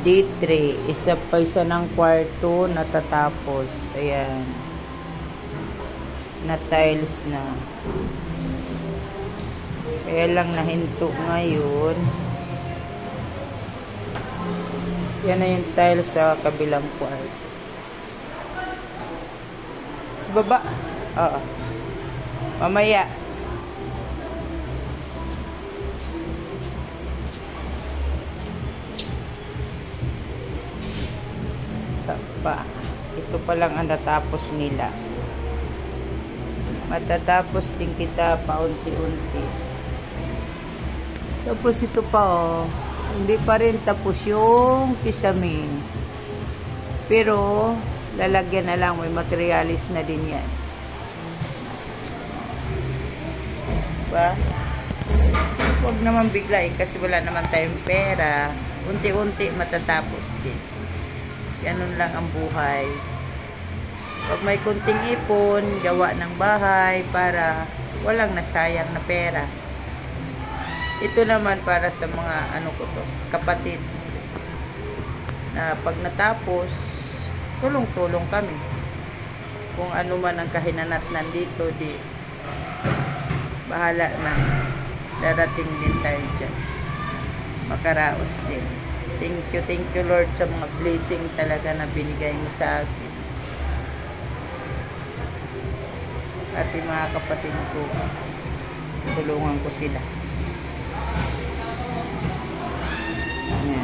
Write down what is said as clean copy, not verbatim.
D3, isa ng kwarto natatapos. Ayan. Na tiles na. Kaya lang nahinto ngayon. Yan na yung tiles sa kabilang kwarto. Baba. Oo. Mamaya. Pa. Ito pa lang ang natapos nila. Matatapos din kita paunti-unti. Tapos ito pa oh. Hindi pa rin tapos yung kisame. Pero lalagyan na lang, may materialis na din yan. Diba? Huwag naman biglain kasi wala naman tayong pera. Unti-unti matatapos din. Ganun lang ang buhay. Pag may kunting ipon, gawa ng bahay para walang nasayang na pera. Ito naman para sa mga kapatid na pag natapos, tulong-tulong kami. Kung ano man ang kahinanat nandito, di bahala na. Darating din tayo dyan. Makaraos din. Thank you Lord sa mga blessing talaga na binigay mo sa akin. At yung mga kapatid ko, tulungan ko sila. Ayan.